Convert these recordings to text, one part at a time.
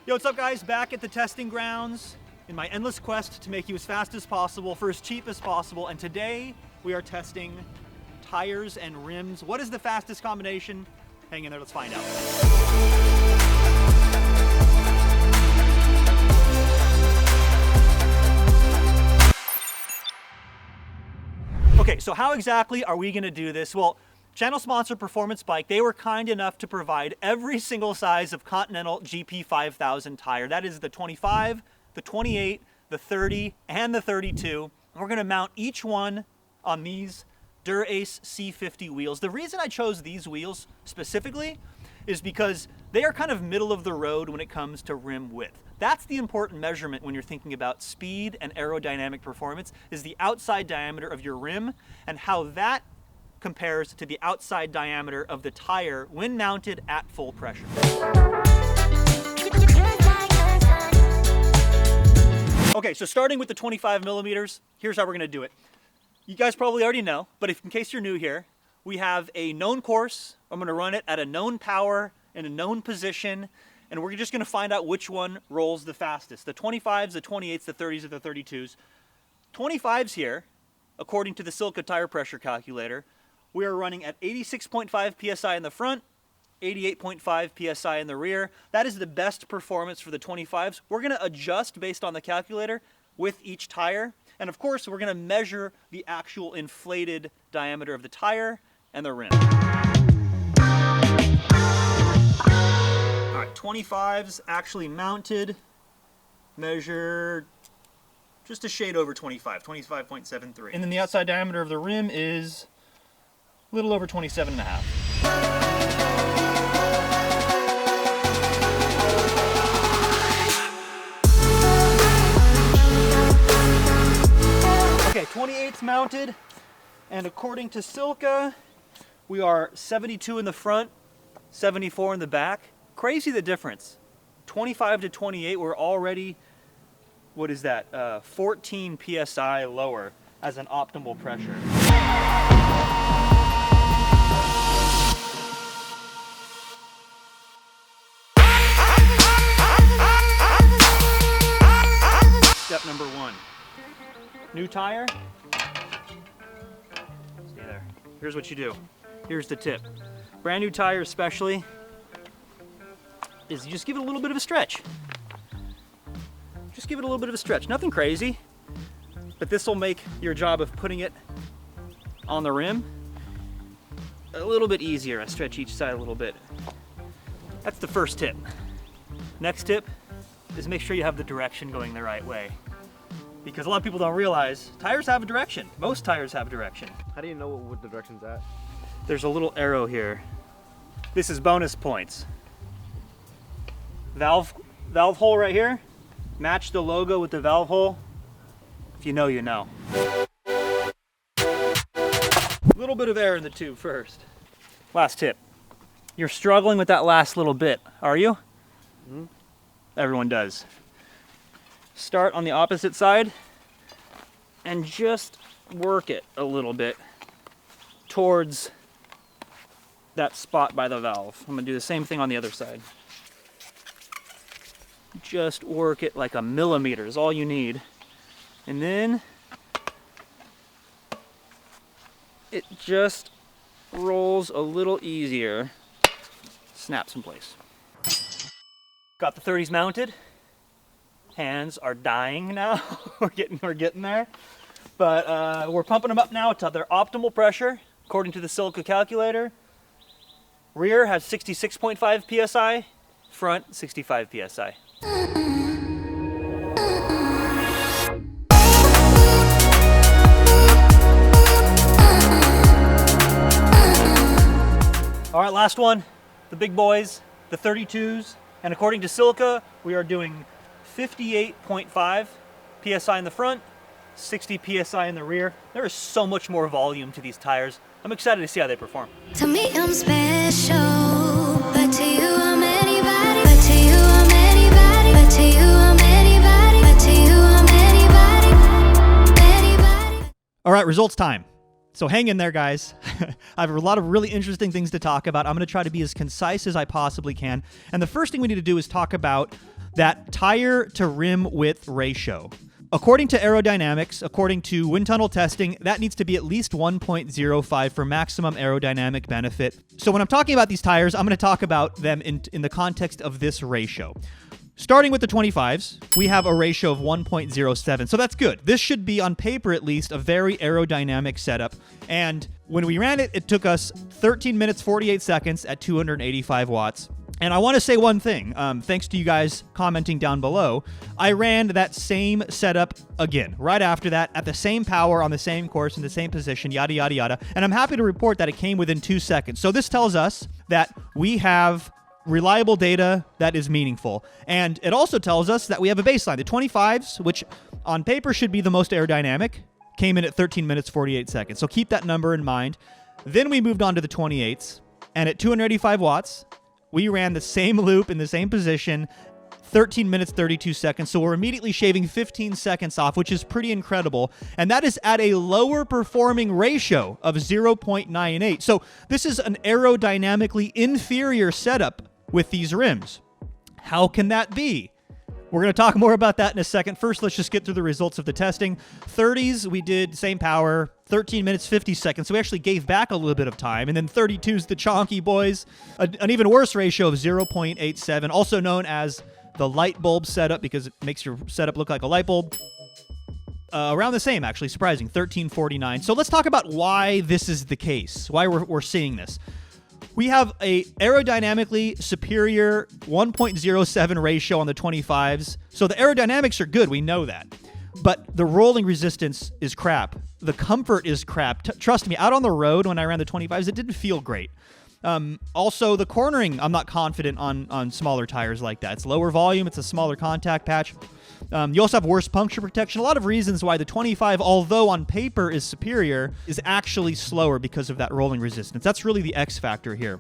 Yo, what's up guys? Back at the testing grounds in my endless quest to make you as fast as possible for as cheap as possible. And today we are testing tires and rims. What is the fastest combination? Hang in there, let's find out. Okay, so how exactly are we gonna do this? Well, channel sponsor Performance Bike, they were kind enough to provide every single size of Continental GP5000 tire. That is the 25, the 28, the 30, and the 32. And we're gonna mount each one on these Dura-Ace C50 wheels. The reason I chose these wheels specifically is because they are kind of middle of the road when it comes to rim width. That's the important measurement when you're thinking about speed and aerodynamic performance, is the outside diameter of your rim and how that compares to the outside diameter of the tire when mounted at full pressure. Okay, so starting with the 25 millimeters, here's how we're gonna do it. You guys probably already know, but in case you're new here, we have a known course. I'm gonna run it at a known power in a known position, and we're just gonna find out which one rolls the fastest. The 25s, the 28s, the 30s, or the 32s. 25s here, according to the Silca tire pressure calculator, we are running at 86.5 PSI in the front, 88.5 PSI in the rear. That is the best performance for the 25s. We're gonna adjust based on the calculator with each tire. And of course, we're gonna measure the actual inflated diameter of the tire and the rim. All right, 25s actually mounted, measure just a shade over 25, 25.73. And then the outside diameter of the rim is a little over 27.5. Okay, 28's mounted, and according to Silca, we are 72 in the front, 74 in the back. Crazy the difference. 25 to 28, we're already, what is that, 14 PSI lower as an optimal pressure. Step number one. New tire. Stay there. Here's what you do. Here's the tip. Brand new tire especially is you just give it a little bit of a stretch. Just give it a little bit of a stretch. Nothing crazy, but this will make your job of putting it on the rim a little bit easier. I stretch each side a little bit. That's the first tip. Next tip is make sure you have the direction going the right way. Because a lot of people don't realize tires have a direction. Most tires have a direction. How do you know what the direction's at? There's a little arrow here. This is bonus points. Valve hole right here. Match the logo with the valve hole. If you know, you know. A little bit of air in the tube first. Last tip. You're struggling with that last little bit, are you? Mm-hmm. Everyone does. Start on the opposite side and just work it a little bit towards that spot by the valve. I'm gonna do the same thing on the other side. Just work it like a millimeter is all you need. And then it just rolls a little easier, snaps in place. Got the 30s mounted. Hands are dying now. we're getting there. But we're pumping them up now to their optimal pressure, according to the Silca calculator. Rear has 66.5 PSI, front 65 PSI. All right, last one, the big boys, the 32s. And according to Silca, we are doing 58.5 PSI in the front, 60 PSI in the rear. There is so much more volume to these tires. I'm excited to see how they perform. To me, I'm special, but to you, I'm anybody. But to you, I'm anybody. But to you, I'm anybody. But to you, I'm anybody. Anybody. All right, results time. So hang in there, guys. I have a lot of really interesting things to talk about. I'm going to try to be as concise as I possibly can. And the first thing we need to do is talk about that tire to rim width ratio. According to Aerodynamics, according to wind tunnel testing, that needs to be at least 1.05 for maximum aerodynamic benefit. So when I'm talking about these tires, I'm going to talk about them in the context of this ratio. Starting with the 25s, we have a ratio of 1.07, so that's good. This should be, on paper at least, a very aerodynamic setup. And when we ran it, it took us 13 minutes, 48 seconds at 285 watts. And I want to say one thing, thanks to you guys commenting down below. I ran that same setup again, right after that, at the same power, on the same course, in the same position, yada, yada, yada. And I'm happy to report that it came within 2 seconds. So this tells us that we have reliable data that is meaningful. And it also tells us that we have a baseline. The 25s, which on paper should be the most aerodynamic, came in at 13 minutes, 48 seconds. So keep that number in mind. Then we moved on to the 28s, and at 285 watts, we ran the same loop in the same position, 13 minutes, 32 seconds. So we're immediately shaving 15 seconds off, which is pretty incredible. And that is at a lower performing ratio of 0.98. So this is an aerodynamically inferior setup with these rims. How can that be? We're going to talk more about that in a second. First, let's just get through the results of the testing. 30s, we did same power, 13 minutes, 50 seconds. So we actually gave back a little bit of time. And then 32s, the chonky boys, an even worse ratio of 0.87, also known as the light bulb setup because it makes your setup look like a light bulb. Around the same, actually, surprising, 1349. So let's talk about why this is the case, why we're seeing this. We have a aerodynamically superior 1.07 ratio on the 25s. So the aerodynamics are good, we know that. But the rolling resistance is crap. The comfort is crap. Trust me, out on the road when I ran the 25s, it didn't feel great. Also, the cornering, I'm not confident on smaller tires like that. It's lower volume, it's a smaller contact patch. You also have worse puncture protection. A lot of reasons why the 25, although on paper is superior, is actually slower because of that rolling resistance. That's really the X factor here.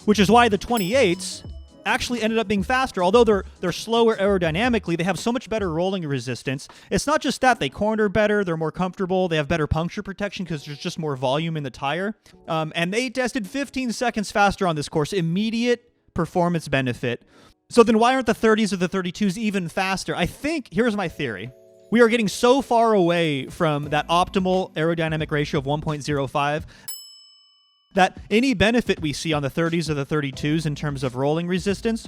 Which is why the 28s actually ended up being faster. Although they're slower aerodynamically, they have so much better rolling resistance. It's not just that. They corner better, they're more comfortable, they have better puncture protection because there's just more volume in the tire. And they tested 15 seconds faster on this course. Immediate performance benefit. So then why aren't the 30s or the 32s even faster? I think, here's my theory. We are getting so far away from that optimal aerodynamic ratio of 1.05 that any benefit we see on the 30s or the 32s in terms of rolling resistance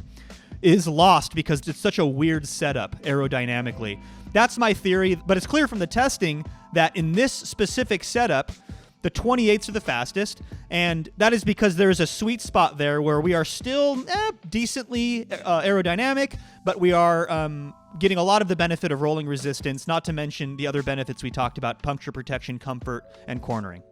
is lost because it's such a weird setup aerodynamically. That's my theory, but it's clear from the testing that in this specific setup, the 28s are the fastest, and that is because there's a sweet spot there where we are still decently aerodynamic, but we are getting a lot of the benefit of rolling resistance, not to mention the other benefits we talked about, puncture protection, comfort, and cornering.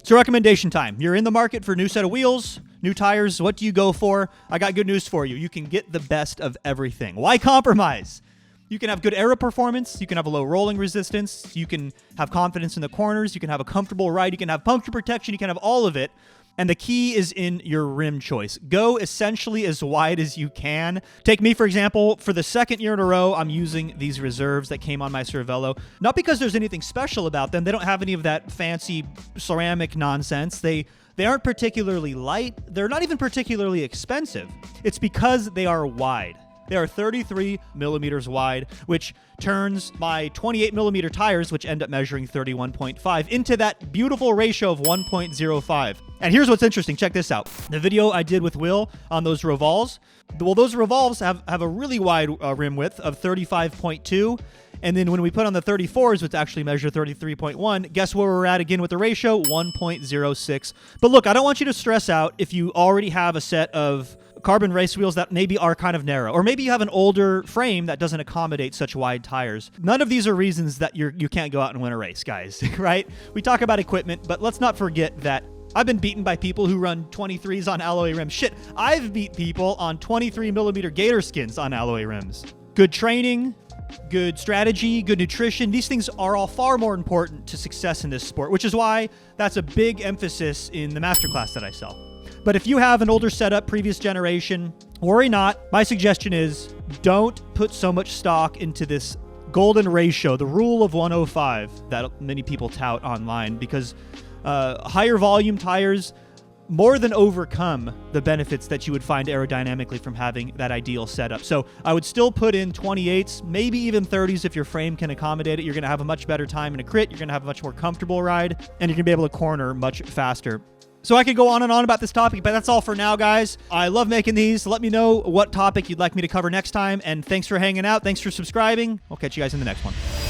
So recommendation time. You're in the market for a new set of wheels, new tires. What do you go for? I got good news for you. You can get the best of everything. Why compromise? You can have good aero performance. You can have a low rolling resistance. You can have confidence in the corners. You can have a comfortable ride. You can have puncture protection. You can have all of it. And the key is in your rim choice. Go essentially as wide as you can. Take me, for example, for the second year in a row, I'm using these reserves that came on my Cervelo. Not because there's anything special about them. They don't have any of that fancy ceramic nonsense. They aren't particularly light. They're not even particularly expensive. It's because they are wide. They are 33 millimeters wide, which turns my 28 millimeter tires, which end up measuring 31.5, into that beautiful ratio of 1.05. And here's what's interesting. Check this out. The video I did with Will on those revolves, well, those revolves have a really wide rim width of 35.2. And then when we put on the 34s, which actually measure 33.1, guess where we're at again with the ratio? 1.06. But look, I don't want you to stress out if you already have a set of carbon race wheels that maybe are kind of narrow, or maybe you have an older frame that doesn't accommodate such wide tires. None of these are reasons that you can't go out and win a race, guys, right? We talk about equipment, but let's not forget that I've been beaten by people who run 23s on alloy rims. Shit, I've beat people on 23 millimeter gator skins on alloy rims. Good training, good strategy, good nutrition. These things are all far more important to success in this sport, which is why that's a big emphasis in the masterclass that I sell. But if you have an older setup, previous generation, worry not. My suggestion is don't put so much stock into this golden ratio, the rule of 105 that many people tout online, because higher volume tires more than overcome the benefits that you would find aerodynamically from having that ideal setup. So I would still put in 28s, maybe even 30s if your frame can accommodate it. You're going to have a much better time in a crit. You're going to have a much more comfortable ride, and you're going to be able to corner much faster. So I could go on and on about this topic, but that's all for now, guys. I love making these. Let me know what topic you'd like me to cover next time, and thanks for hanging out. Thanks for subscribing. I'll catch you guys in the next one.